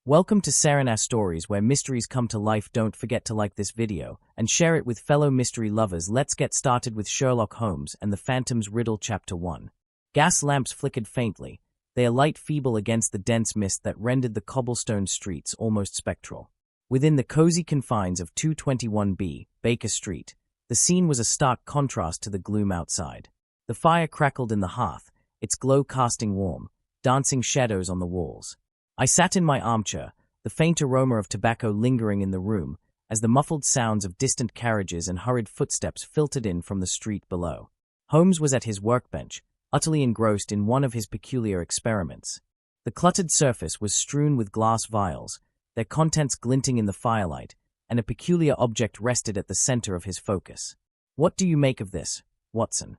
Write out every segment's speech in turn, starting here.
Welcome to Saranath Stories, where mysteries come to life. Don't forget to like this video and share it with fellow mystery lovers. Let's get started with Sherlock Holmes and the Phantom's Riddle Chapter 1. Gas lamps flickered faintly, their light feeble against the dense mist that rendered the cobblestone streets almost spectral. Within the cozy confines of 221B, Baker Street, the scene was a stark contrast to the gloom outside. The fire crackled in the hearth, its glow casting warm, dancing shadows on the walls. I sat in my armchair, the faint aroma of tobacco lingering in the room, as the muffled sounds of distant carriages and hurried footsteps filtered in from the street below. Holmes was at his workbench, utterly engrossed in one of his peculiar experiments. The cluttered surface was strewn with glass vials, their contents glinting in the firelight, and a peculiar object rested at the center of his focus. "What do you make of this, Watson?"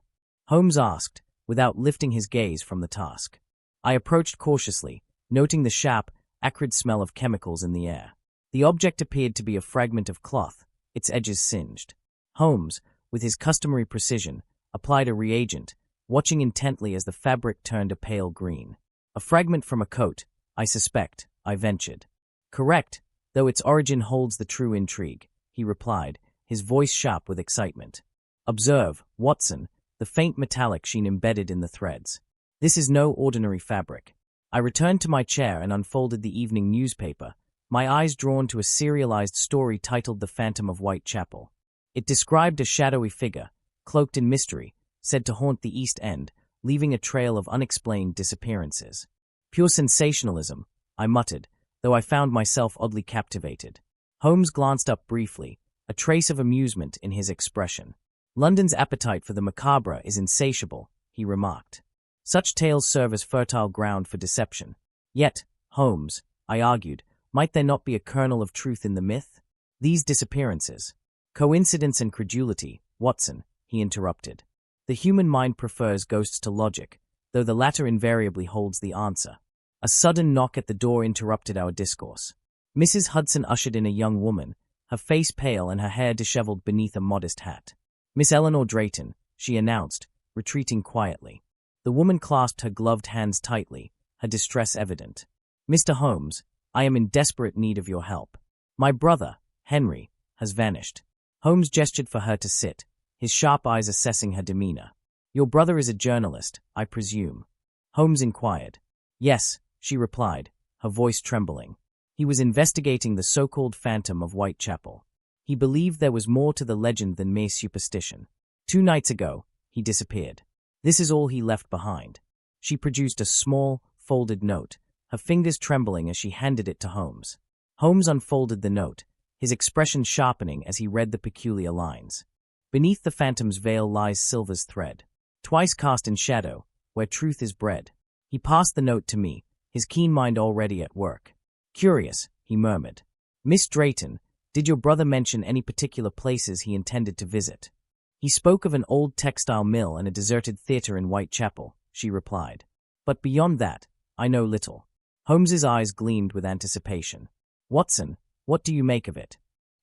Holmes asked, without lifting his gaze from the task. I approached cautiously, noting the sharp, acrid smell of chemicals in the air. The object appeared to be a fragment of cloth, its edges singed. Holmes, with his customary precision, applied a reagent, watching intently as the fabric turned a pale green. "A fragment from a coat, I suspect," I ventured. "Correct, though its origin holds the true intrigue," he replied, his voice sharp with excitement. "Observe, Watson, the faint metallic sheen embedded in the threads. This is no ordinary fabric." I returned to my chair and unfolded the evening newspaper, my eyes drawn to a serialized story titled The Phantom of Whitechapel. It described a shadowy figure, cloaked in mystery, said to haunt the East End, leaving a trail of unexplained disappearances. "Pure sensationalism," I muttered, though I found myself oddly captivated. Holmes glanced up briefly, a trace of amusement in his expression. "London's appetite for the macabre is insatiable," he remarked. "Such tales serve as fertile ground for deception. Yet, Holmes," I argued, "might there not be a kernel of truth in the myth? These disappearances." "Coincidence and credulity, Watson," he interrupted. "The human mind prefers ghosts to logic, though the latter invariably holds the answer." A sudden knock at the door interrupted our discourse. Mrs. Hudson ushered in a young woman, her face pale and her hair disheveled beneath a modest hat. "Miss Eleanor Drayton," she announced, retreating quietly. The woman clasped her gloved hands tightly, her distress evident. "Mr. Holmes, I am in desperate need of your help. My brother, Henry, has vanished." Holmes gestured for her to sit, his sharp eyes assessing her demeanor. "Your brother is a journalist, I presume?" Holmes inquired. "Yes," she replied, her voice trembling. "He was investigating the so-called Phantom of Whitechapel. He believed there was more to the legend than mere superstition. 2 nights ago, he disappeared. This is all he left behind." She produced a small, folded note, her fingers trembling as she handed it to Holmes. Holmes unfolded the note, his expression sharpening as he read the peculiar lines. "Beneath the phantom's veil lies silver's thread, twice cast in shadow, where truth is bred." He passed the note to me, his keen mind already at work. "Curious," he murmured. "Miss Drayton, did your brother mention any particular places he intended to visit?" "He spoke of an old textile mill and a deserted theater in Whitechapel," she replied. "But beyond that, I know little." Holmes's eyes gleamed with anticipation. "Watson, what do you make of it?"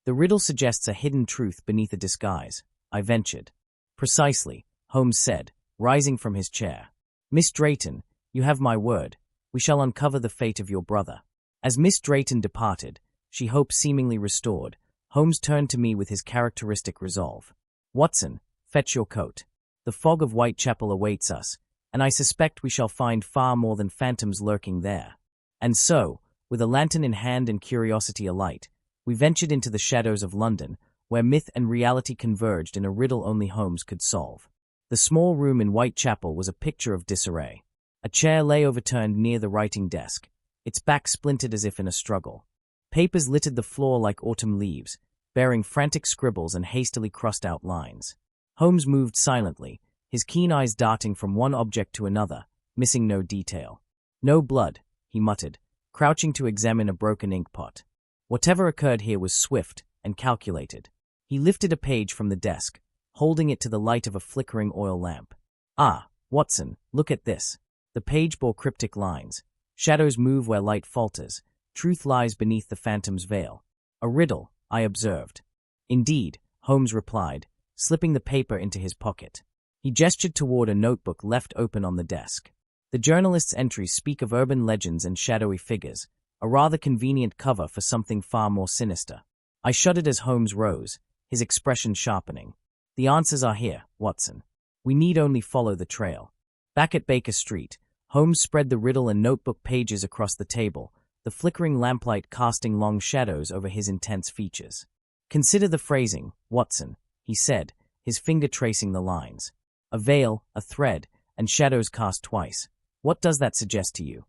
"The riddle suggests a hidden truth beneath a disguise," I ventured. "Precisely," Holmes said, rising from his chair. "Miss Drayton, you have my word. We shall uncover the fate of your brother." As Miss Drayton departed, she hope seemingly restored, Holmes turned to me with his characteristic resolve. "Watson, fetch your coat. The fog of Whitechapel awaits us, and I suspect we shall find far more than phantoms lurking there." And so, with a lantern in hand and curiosity alight, we ventured into the shadows of London, where myth and reality converged in a riddle only Holmes could solve. The small room in Whitechapel was a picture of disarray. A chair lay overturned near the writing desk, its back splintered as if in a struggle. Papers littered the floor like autumn leaves, bearing frantic scribbles and hastily crossed-out lines. Holmes moved silently, his keen eyes darting from one object to another, missing no detail. "No blood," he muttered, crouching to examine a broken inkpot. Whatever occurred here was swift and calculated. He lifted a page from the desk, holding it to the light of a flickering oil lamp. "Ah, Watson, look at this." The page bore cryptic lines. "Shadows move where light falters. Truth lies beneath the phantom's veil." "A riddle," I observed. "Indeed," Holmes replied, slipping the paper into his pocket. He gestured toward a notebook left open on the desk. "The journalist's entries speak of urban legends and shadowy figures, a rather convenient cover for something far more sinister. I shuddered as Holmes rose, his expression sharpening. The answers are here, Watson. We need only follow the trail. Back at Baker Street, Holmes spread the riddle and notebook pages across the table, the flickering lamplight casting long shadows over his intense features. Consider the phrasing, Watson, he said, his finger tracing the lines. A veil, a thread, and shadows cast twice. What does that suggest to you?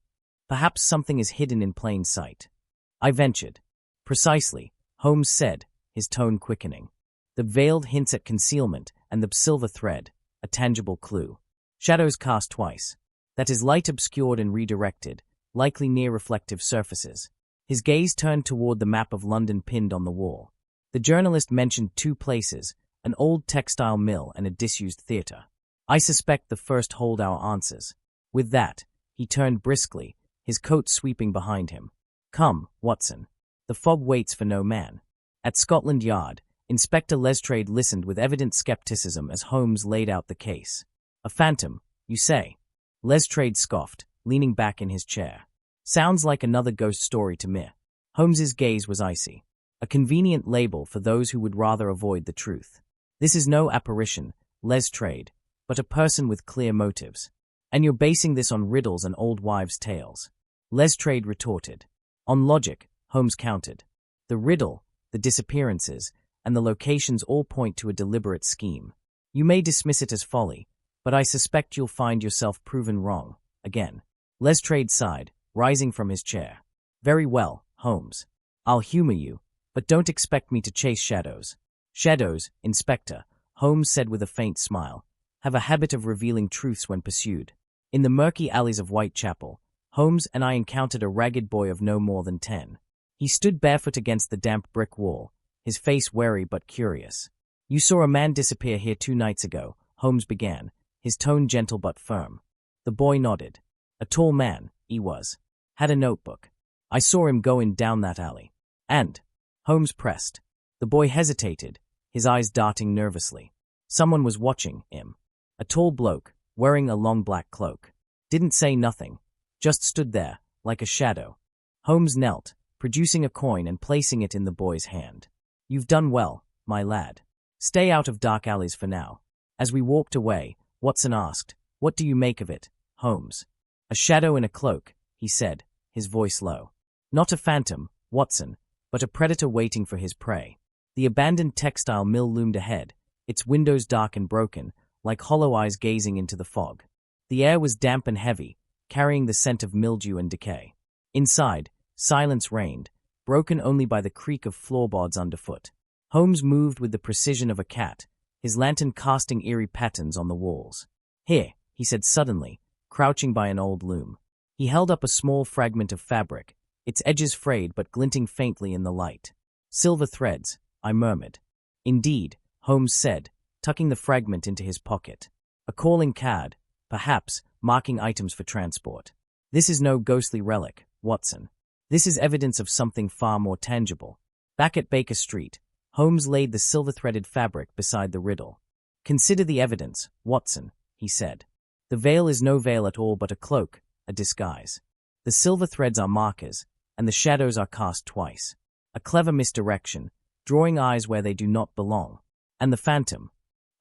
Perhaps something is hidden in plain sight. I ventured. Precisely, Holmes said, his tone quickening. The veiled hints at concealment, and the silver thread, a tangible clue. Shadows cast twice. That is light obscured and redirected, likely near reflective surfaces. His gaze turned toward the map of London pinned on the wall. The journalist mentioned two places, an old textile mill and a disused theater. I suspect the first hold our answers. With that, he turned briskly, his coat sweeping behind him. Come, Watson. The fob waits for no man. At Scotland Yard, Inspector Lestrade listened with evident skepticism as Holmes laid out the case. A phantom, you say? Lestrade scoffed, leaning back in his chair. Sounds like another ghost story to me. Holmes's gaze was icy. A convenient label for those who would rather avoid the truth. This is no apparition, Lestrade, but a person with clear motives. And you're basing this on riddles and old wives' tales. Lestrade retorted. On logic, Holmes countered. The riddle, the disappearances, and the locations all point to a deliberate scheme. You may dismiss it as folly, but I suspect you'll find yourself proven wrong, again. Lestrade sighed, rising from his chair. Very well, Holmes. I'll humor you, but don't expect me to chase shadows. Shadows, Inspector, Holmes said with a faint smile, have a habit of revealing truths when pursued. In the murky alleys of Whitechapel, Holmes and I encountered a ragged boy of no more than 10. He stood barefoot against the damp brick wall, his face wary but curious. You saw a man disappear here 2 nights ago, Holmes began, his tone gentle but firm. The boy nodded. A tall man, he was. Had a notebook. I saw him going down that alley. And, Holmes pressed. The boy hesitated, his eyes darting nervously. Someone was watching him. A tall bloke, wearing a long black cloak. Didn't say nothing, just stood there, like a shadow. Holmes knelt, producing a coin and placing it in the boy's hand. You've done well, my lad. Stay out of dark alleys for now. As we walked away, Watson asked, What do you make of it, Holmes? A shadow in a cloak, he said, his voice low. Not a phantom, Watson, but a predator waiting for his prey. The abandoned textile mill loomed ahead, its windows dark and broken, like hollow eyes gazing into the fog. The air was damp and heavy, carrying the scent of mildew and decay. Inside, silence reigned, broken only by the creak of floorboards underfoot. Holmes moved with the precision of a cat, his lantern casting eerie patterns on the walls. Here, he said suddenly, crouching by an old loom. He held up a small fragment of fabric, its edges frayed but glinting faintly in the light. Silver threads, I murmured. Indeed, Holmes said, tucking the fragment into his pocket. A calling card, perhaps, marking items for transport. This is no ghostly relic, Watson. This is evidence of something far more tangible. Back at Baker Street, Holmes laid the silver-threaded fabric beside the riddle. Consider the evidence, Watson, he said. The veil is no veil at all but a cloak, a disguise. The silver threads are markers, and the shadows are cast twice. A clever misdirection, drawing eyes where they do not belong. And the phantom?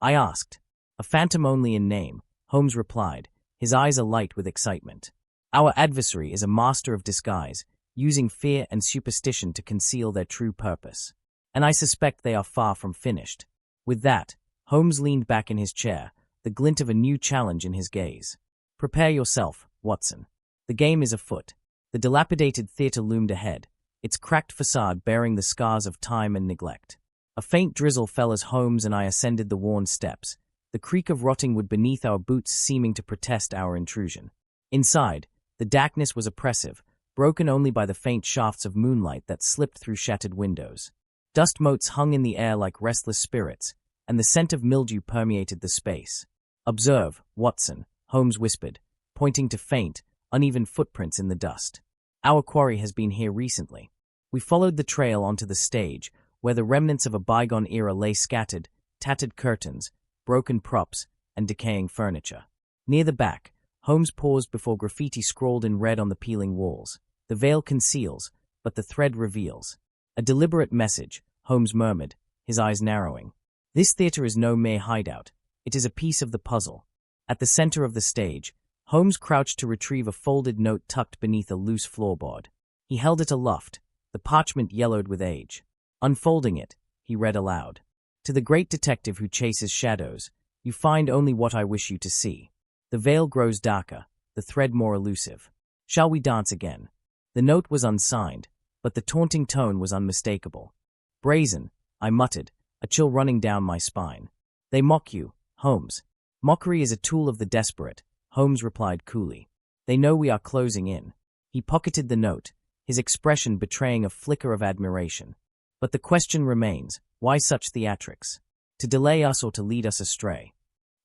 I asked. A phantom only in name, Holmes replied, his eyes alight with excitement. Our adversary is a master of disguise, using fear and superstition to conceal their true purpose. And I suspect they are far from finished. With that, Holmes leaned back in his chair, the glint of a new challenge in his gaze. Prepare yourself, Watson. The game is afoot. The dilapidated theater loomed ahead, its cracked facade bearing the scars of time and neglect. A faint drizzle fell as Holmes and I ascended the worn steps, the creak of rotting wood beneath our boots seeming to protest our intrusion. Inside, the darkness was oppressive, broken only by the faint shafts of moonlight that slipped through shattered windows. Dust motes hung in the air like restless spirits, and the scent of mildew permeated the space. Observe, Watson, Holmes whispered, pointing to faint, uneven footprints in the dust. Our quarry has been here recently. We followed the trail onto the stage, where the remnants of a bygone era lay scattered, tattered curtains, broken props, and decaying furniture. Near the back, Holmes paused before graffiti scrawled in red on the peeling walls. The veil conceals, but the thread reveals. A deliberate message, Holmes murmured, his eyes narrowing. This theater is no mere hideout. It is a piece of the puzzle. At the center of the stage, Holmes crouched to retrieve a folded note tucked beneath a loose floorboard. He held it aloft, the parchment yellowed with age. Unfolding it, he read aloud. To the great detective who chases shadows, you find only what I wish you to see. The veil grows darker, the thread more elusive. Shall we dance again? The note was unsigned, but the taunting tone was unmistakable. Brazen, I muttered, a chill running down my spine. They mock you, Holmes. Mockery is a tool of the desperate, Holmes replied coolly. They know we are closing in. He pocketed the note, his expression betraying a flicker of admiration. But the question remains, why such theatrics? To delay us or to lead us astray?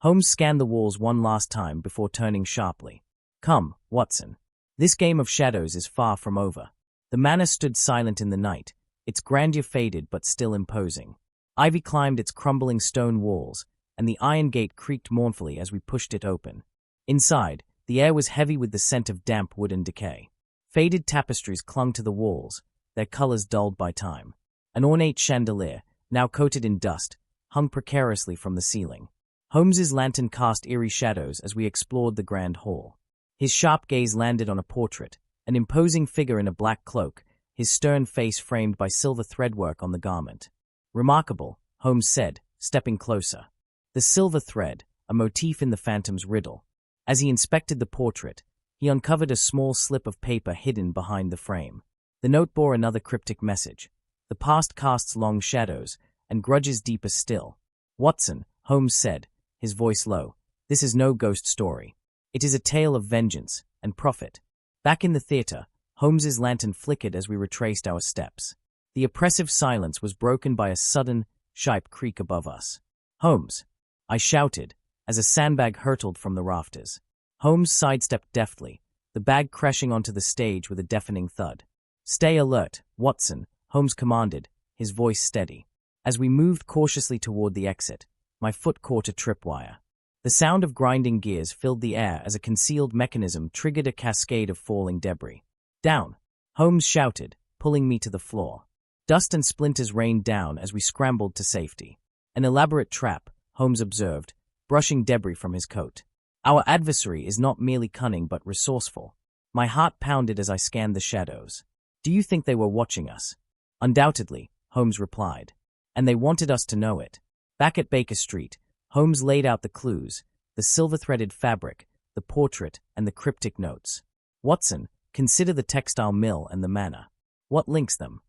Holmes scanned the walls one last time before turning sharply. Come, Watson. This game of shadows is far from over. The manor stood silent in the night, its grandeur faded but still imposing. Ivy climbed its crumbling stone walls, and the iron gate creaked mournfully as we pushed it open. Inside, the air was heavy with the scent of damp wood and decay. Faded tapestries clung to the walls, their colors dulled by time. An ornate chandelier, now coated in dust, hung precariously from the ceiling. Holmes's lantern cast eerie shadows as we explored the grand hall. His sharp gaze landed on a portrait, an imposing figure in a black cloak, his stern face framed by silver threadwork on the garment. Remarkable, Holmes said, stepping closer. The silver thread, a motif in the Phantom's Riddle. As he inspected the portrait, he uncovered a small slip of paper hidden behind the frame. The note bore another cryptic message. The past casts long shadows, and grudges deeper still. Watson, Holmes said, his voice low, this is no ghost story. It is a tale of vengeance and profit. Back in the theater, Holmes's lantern flickered as we retraced our steps. The oppressive silence was broken by a sudden, sharp creak above us. Holmes! I shouted, as a sandbag hurtled from the rafters. Holmes sidestepped deftly, the bag crashing onto the stage with a deafening thud. Stay alert, Watson, Holmes commanded, his voice steady. As we moved cautiously toward the exit, my foot caught a tripwire. The sound of grinding gears filled the air as a concealed mechanism triggered a cascade of falling debris. Down! Holmes shouted, pulling me to the floor. Dust and splinters rained down as we scrambled to safety. An elaborate trap, Holmes observed, brushing debris from his coat. Our adversary is not merely cunning but resourceful. My heart pounded as I scanned the shadows. Do you think they were watching us? Undoubtedly, Holmes replied. And they wanted us to know it. Back at Baker Street, Holmes laid out the clues, the silver-threaded fabric, the portrait, and the cryptic notes. Watson, consider the textile mill and the manor. What links them?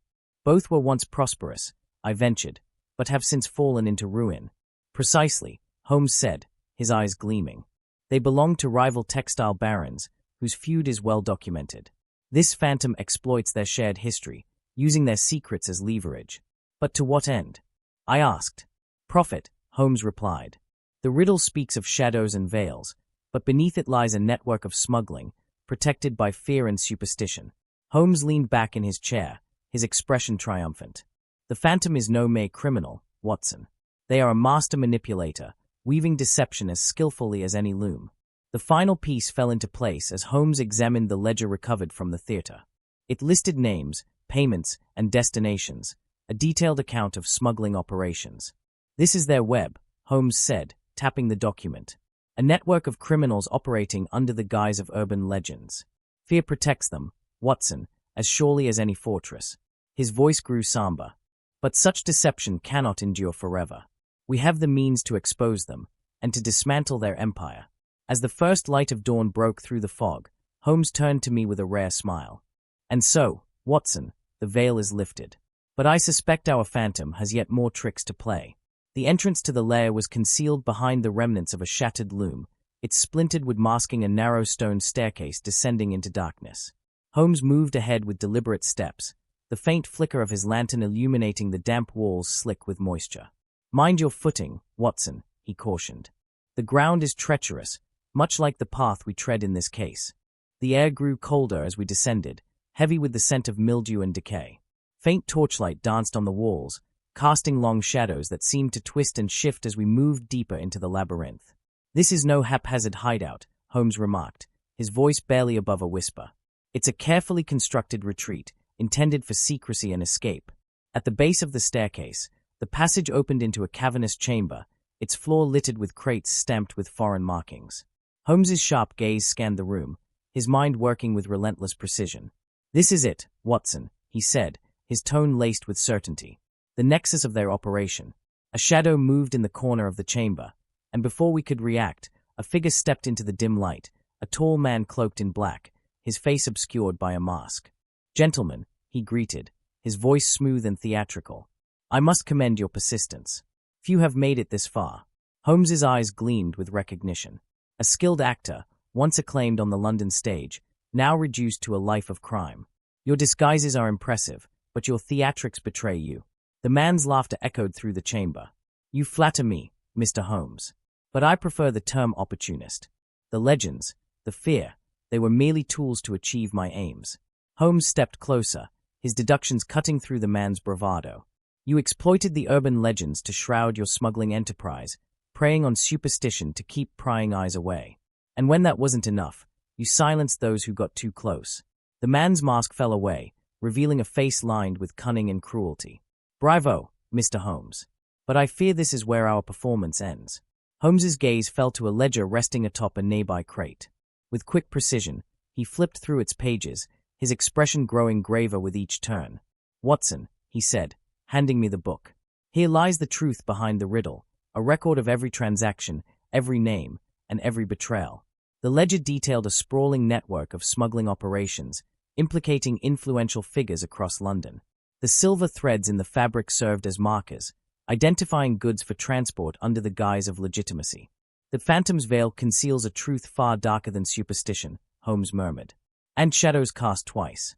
Both were once prosperous, I ventured, but have since fallen into ruin. Precisely, Holmes said, his eyes gleaming. They belong to rival textile barons, whose feud is well documented. This phantom exploits their shared history, using their secrets as leverage. But to what end? I asked. Profit, Holmes replied. The riddle speaks of shadows and veils, but beneath it lies a network of smuggling, protected by fear and superstition. Holmes leaned back in his chair, his expression triumphant. The phantom is no mere criminal, Watson. They are a master manipulator, weaving deception as skillfully as any loom. The final piece fell into place as Holmes examined the ledger recovered from the theater. It listed names, payments, and destinations, a detailed account of smuggling operations. This is their web, Holmes said, tapping the document. A network of criminals operating under the guise of urban legends. Fear protects them, Watson, as surely as any fortress. His voice grew somber. But such deception cannot endure forever. We have the means to expose them, and to dismantle their empire. As the first light of dawn broke through the fog, Holmes turned to me with a rare smile. And so, Watson, the veil is lifted. But I suspect our phantom has yet more tricks to play. The entrance to the lair was concealed behind the remnants of a shattered loom, its splintered wood masking a narrow stone staircase descending into darkness. Holmes moved ahead with deliberate steps, the faint flicker of his lantern illuminating the damp walls slick with moisture. Mind your footing, Watson, he cautioned. The ground is treacherous, much like the path we tread in this case. The air grew colder as we descended, heavy with the scent of mildew and decay. Faint torchlight danced on the walls, casting long shadows that seemed to twist and shift as we moved deeper into the labyrinth. This is no haphazard hideout, Holmes remarked, his voice barely above a whisper. It's a carefully constructed retreat, intended for secrecy and escape. At the base of the staircase, the passage opened into a cavernous chamber, its floor littered with crates stamped with foreign markings. Holmes's sharp gaze scanned the room, his mind working with relentless precision. "This is it, Watson," he said, his tone laced with certainty. "The nexus of their operation." A shadow moved in the corner of the chamber, and before we could react, a figure stepped into the dim light, a tall man cloaked in black, his face obscured by a mask. "Gentlemen," he greeted, his voice smooth and theatrical, "I must commend your persistence. Few have made it this far." Holmes's eyes gleamed with recognition. A skilled actor, once acclaimed on the London stage, now reduced to a life of crime. "Your disguises are impressive, but your theatrics betray you." The man's laughter echoed through the chamber. "You flatter me, Mr. Holmes. But I prefer the term opportunist. The legends, the fear, they were merely tools to achieve my aims." Holmes stepped closer, his deductions cutting through the man's bravado. "You exploited the urban legends to shroud your smuggling enterprise, preying on superstition to keep prying eyes away. And when that wasn't enough, you silenced those who got too close." The man's mask fell away, revealing a face lined with cunning and cruelty. "Bravo, Mr. Holmes. But I fear this is where our performance ends." Holmes's gaze fell to a ledger resting atop a nearby crate. With quick precision, he flipped through its pages, his expression growing graver with each turn. "Watson," he said, handing me the book. "Here lies the truth behind the riddle, a record of every transaction, every name, and every betrayal." The ledger detailed a sprawling network of smuggling operations, implicating influential figures across London. The silver threads in the fabric served as markers, identifying goods for transport under the guise of legitimacy. "The phantom's veil conceals a truth far darker than superstition," Holmes murmured. "And shadows cast twice.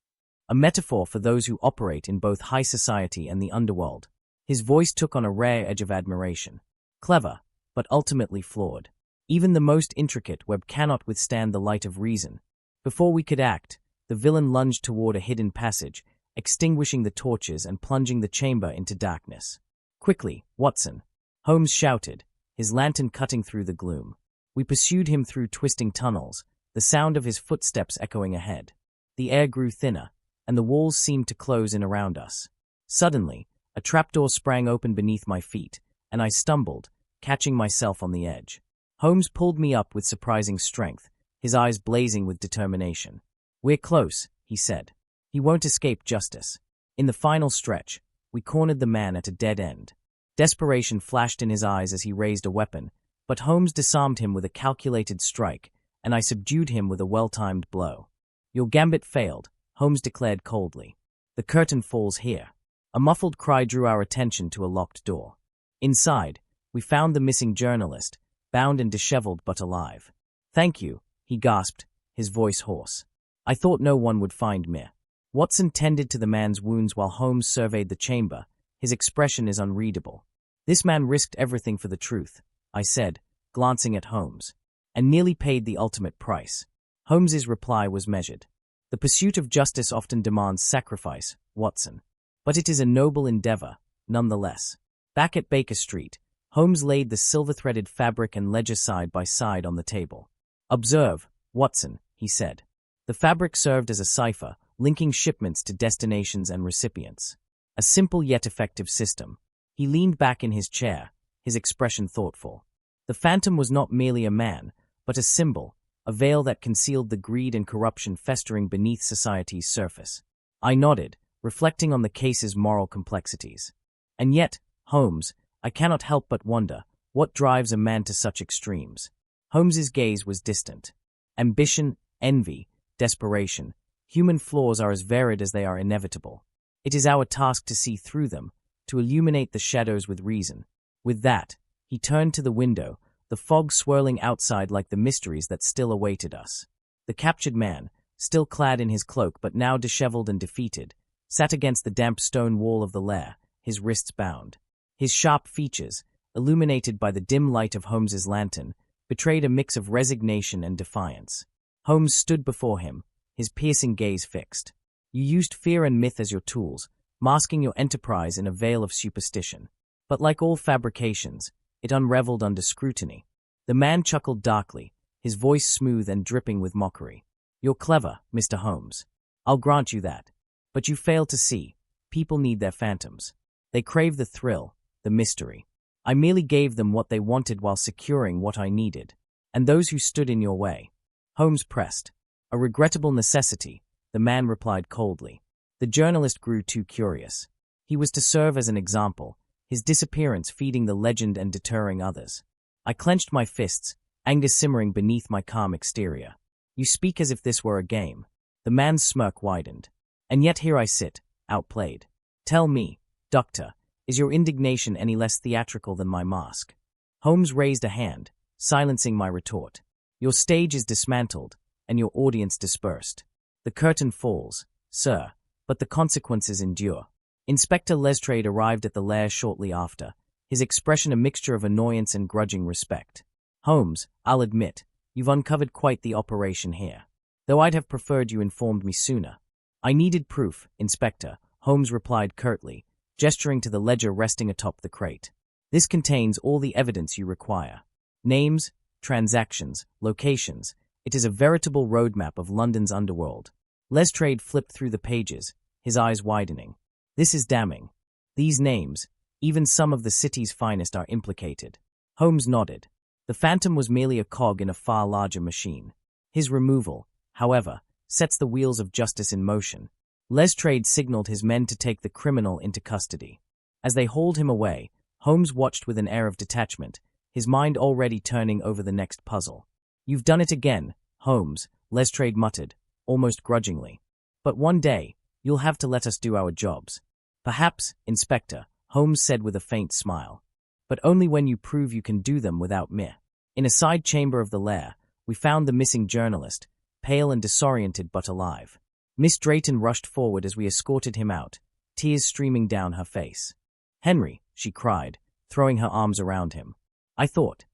A metaphor for those who operate in both high society and the underworld." His voice took on a rare edge of admiration. "Clever, but ultimately flawed. Even the most intricate web cannot withstand the light of reason." Before we could act, the villain lunged toward a hidden passage, extinguishing the torches and plunging the chamber into darkness. "Quickly, Watson!" Holmes shouted, his lantern cutting through the gloom. We pursued him through twisting tunnels, the sound of his footsteps echoing ahead. The air grew thinner, and the walls seemed to close in around us. Suddenly, a trapdoor sprang open beneath my feet, and I stumbled, catching myself on the edge. Holmes pulled me up with surprising strength, his eyes blazing with determination. "We're close," he said. "He won't escape justice." In the final stretch, we cornered the man at a dead end. Desperation flashed in his eyes as he raised a weapon, but Holmes disarmed him with a calculated strike, and I subdued him with a well-timed blow. "Your gambit failed," Holmes declared coldly. "The curtain falls here." A muffled cry drew our attention to a locked door. Inside, we found the missing journalist, bound and disheveled but alive. "Thank you," he gasped, his voice hoarse. "I thought no one would find me." Watson tended to the man's wounds while Holmes surveyed the chamber, his expression is unreadable. "This man risked everything for the truth," I said, glancing at Holmes, "and nearly paid the ultimate price." Holmes's reply was measured. "The pursuit of justice often demands sacrifice, Watson. But it is a noble endeavor, nonetheless." Back at Baker Street, Holmes laid the silver-threaded fabric and ledger side by side on the table. "Observe, Watson," he said. The fabric served as a cipher, linking shipments to destinations and recipients. A simple yet effective system. He leaned back in his chair, his expression thoughtful. The phantom was not merely a man, but a symbol, a veil that concealed the greed and corruption festering beneath society's surface. I nodded, reflecting on the case's moral complexities. "And yet, Holmes, I cannot help but wonder, what drives a man to such extremes?" Holmes's gaze was distant. "Ambition, envy, desperation. Human flaws are as varied as they are inevitable. It is our task to see through them, to illuminate the shadows with reason." With that, he turned to the window, the fog swirling outside like the mysteries that still awaited us. The captured man, still clad in his cloak but now disheveled and defeated, sat against the damp stone wall of the lair, his wrists bound. His sharp features, illuminated by the dim light of Holmes's lantern, betrayed a mix of resignation and defiance. Holmes stood before him, his piercing gaze fixed. "You used fear and myth as your tools, masking your enterprise in a veil of superstition. But like all fabrications, it unraveled under scrutiny." The man chuckled darkly, his voice smooth and dripping with mockery. "You're clever, Mr. Holmes. I'll grant you that. But you fail to see. People need their phantoms. They crave the thrill, the mystery. I merely gave them what they wanted while securing what I needed. And those who stood in your way. Holmes pressed. A regrettable necessity, the man replied coldly. The journalist grew too curious. He was to serve as an example, his disappearance feeding the legend and deterring others. I clenched my fists, anger simmering beneath my calm exterior. You speak as if this were a game. The man's smirk widened. And yet here I sit, outplayed. Tell me, Doctor, is your indignation any less theatrical than my mask? Holmes raised a hand, silencing my retort. Your stage is dismantled, and your audience dispersed. The curtain falls, sir, but the consequences endure. Inspector Lestrade arrived at the lair shortly after, his expression a mixture of annoyance and grudging respect. Holmes, I'll admit, you've uncovered quite the operation here. Though I'd have preferred you informed me sooner. I needed proof, Inspector, Holmes replied curtly, gesturing to the ledger resting atop the crate. This contains all the evidence you require. Names, transactions, locations. It is a veritable roadmap of London's underworld. Lestrade flipped through the pages, his eyes widening. This is damning. These names, even some of the city's finest, are implicated. Holmes nodded. The Phantom was merely a cog in a far larger machine. His removal, however, sets the wheels of justice in motion. Lestrade signaled his men to take the criminal into custody. As they hauled him away, Holmes watched with an air of detachment, his mind already turning over the next puzzle. You've done it again, Holmes, Lestrade muttered, almost grudgingly. But one day, you'll have to let us do our jobs. Perhaps, Inspector, Holmes said with a faint smile. But only when you prove you can do them without me. In a side chamber of the lair, we found the missing journalist, pale and disoriented but alive. Miss Drayton rushed forward as we escorted him out, tears streaming down her face. Henry, she cried, throwing her arms around him. I thought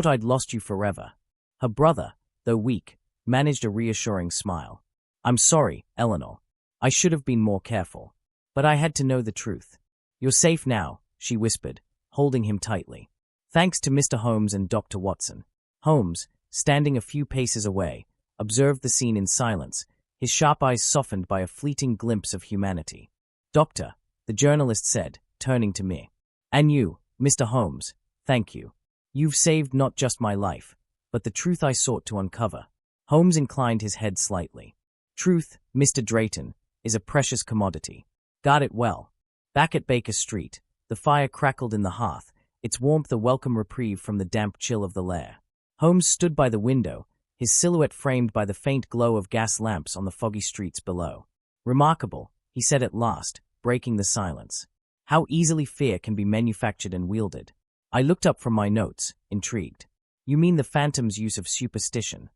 I'd lost you forever. Her brother, though weak, managed a reassuring smile. I'm sorry, Eleanor. I should have been more careful. But I had to know the truth. You're safe now, she whispered, holding him tightly. Thanks to Mr. Holmes and Dr. Watson. Holmes, standing a few paces away, observed the scene in silence, his sharp eyes softened by a fleeting glimpse of humanity. Doctor, the journalist said, turning to me. And you, Mr. Holmes, thank you. You've saved not just my life, but the truth I sought to uncover. Holmes inclined his head slightly. Truth, Mr. Drayton, is a precious commodity. Guard it well. Back at Baker Street, the fire crackled in the hearth, its warmth a welcome reprieve from the damp chill of the lair. Holmes stood by the window, his silhouette framed by the faint glow of gas lamps on the foggy streets below. Remarkable, he said at last, breaking the silence. How easily fear can be manufactured and wielded. I looked up from my notes, intrigued. You mean the Phantom's use of superstition?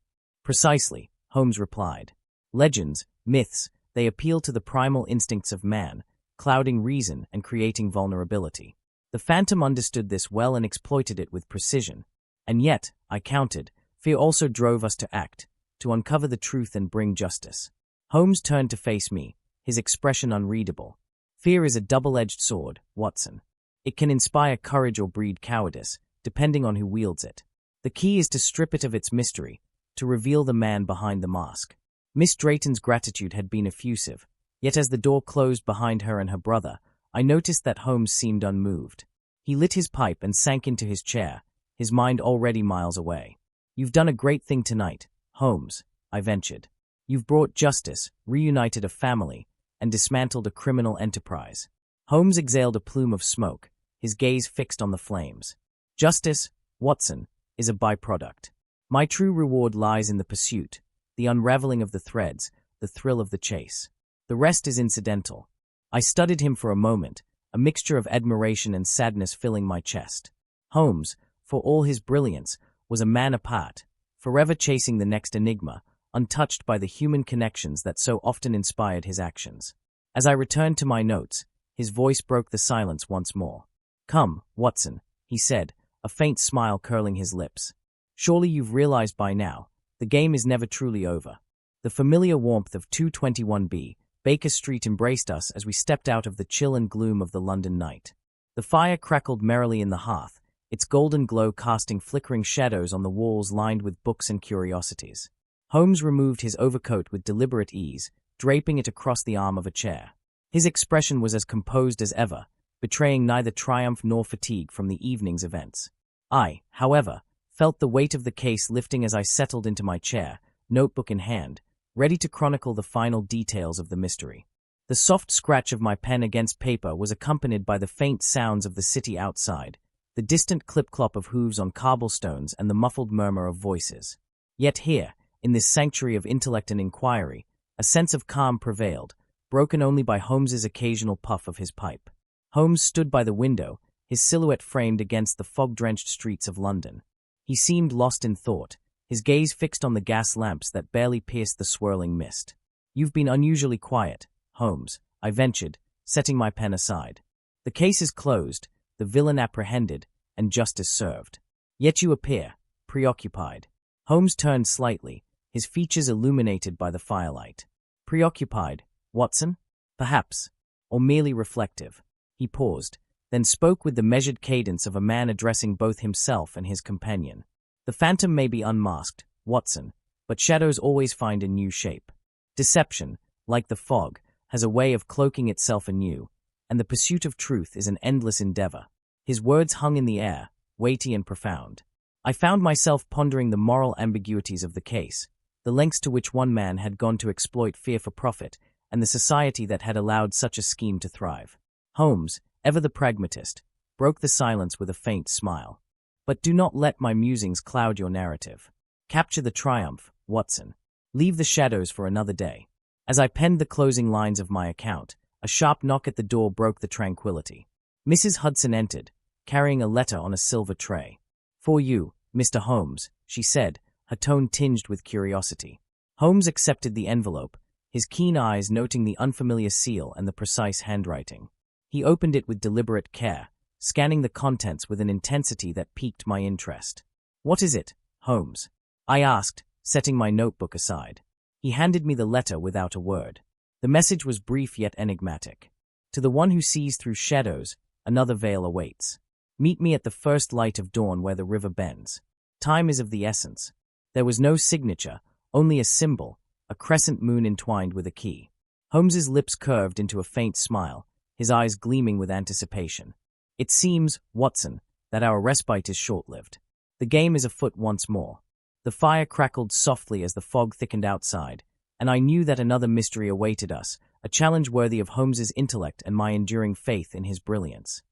Precisely, Holmes replied. Legends, myths, they appeal to the primal instincts of man, clouding reason and creating vulnerability. The Phantom understood this well and exploited it with precision. And yet, I counted, fear also drove us to act, to uncover the truth and bring justice. Holmes turned to face me, his expression unreadable. Fear is a double-edged sword, Watson. It can inspire courage or breed cowardice, depending on who wields it. The key is to strip it of its mystery, to reveal the man behind the mask. Miss Drayton's gratitude had been effusive, yet as the door closed behind her and her brother, I noticed that Holmes seemed unmoved. He lit his pipe and sank into his chair, his mind already miles away. You've done a great thing tonight, Holmes, I ventured. You've brought justice, reunited a family, and dismantled a criminal enterprise. Holmes exhaled a plume of smoke, his gaze fixed on the flames. Justice, Watson, is a byproduct. My true reward lies in the pursuit, the unraveling of the threads, the thrill of the chase. The rest is incidental. I studied him for a moment, a mixture of admiration and sadness filling my chest. Holmes, for all his brilliance, was a man apart, forever chasing the next enigma, untouched by the human connections that so often inspired his actions. As I returned to my notes, his voice broke the silence once more. Come, Watson, he said, a faint smile curling his lips. Surely you've realized by now, the game is never truly over. The familiar warmth of 221B, Baker Street embraced us as we stepped out of the chill and gloom of the London night. The fire crackled merrily in the hearth, its golden glow casting flickering shadows on the walls lined with books and curiosities. Holmes removed his overcoat with deliberate ease, draping it across the arm of a chair. His expression was as composed as ever, betraying neither triumph nor fatigue from the evening's events. I, however, felt the weight of the case lifting as I settled into my chair, notebook in hand, ready to chronicle the final details of the mystery. The soft scratch of my pen against paper was accompanied by the faint sounds of the city outside, the distant clip-clop of hooves on cobblestones and the muffled murmur of voices. Yet here, in this sanctuary of intellect and inquiry, a sense of calm prevailed, broken only by Holmes's occasional puff of his pipe. Holmes stood by the window, his silhouette framed against the fog-drenched streets of London. He seemed lost in thought, his gaze fixed on the gas lamps that barely pierced the swirling mist. "You've been unusually quiet, Holmes," I ventured, setting my pen aside. "The case is closed, the villain apprehended, and justice served. Yet you appear preoccupied." Holmes turned slightly, his features illuminated by the firelight. "Preoccupied, Watson? Perhaps. Or merely reflective." He paused, then spoke with the measured cadence of a man addressing both himself and his companion. "The phantom may be unmasked, Watson, but shadows always find a new shape. Deception, like the fog, has a way of cloaking itself anew, and the pursuit of truth is an endless endeavor." His words hung in the air, weighty and profound. I found myself pondering the moral ambiguities of the case, the lengths to which one man had gone to exploit fear for profit, and the society that had allowed such a scheme to thrive. Holmes, ever the pragmatist, broke the silence with a faint smile. "But do not let my musings cloud your narrative. Capture the triumph, Watson. Leave the shadows for another day." As I penned the closing lines of my account, a sharp knock at the door broke the tranquility. Mrs. Hudson entered, carrying a letter on a silver tray. "For you, Mr. Holmes," she said, her tone tinged with curiosity. Holmes accepted the envelope, his keen eyes noting the unfamiliar seal and the precise handwriting. He opened it with deliberate care, scanning the contents with an intensity that piqued my interest. "What is it, Holmes?" I asked, setting my notebook aside. He handed me the letter without a word. The message was brief yet enigmatic. "To the one who sees through shadows, another veil awaits. Meet me at the first light of dawn where the river bends. Time is of the essence." There was no signature, only a symbol, a crescent moon entwined with a key. Holmes's lips curved into a faint smile, his eyes gleaming with anticipation. "It seems, Watson, that our respite is short-lived. The game is afoot once more." The fire crackled softly as the fog thickened outside, and I knew that another mystery awaited us, a challenge worthy of Holmes's intellect and my enduring faith in his brilliance.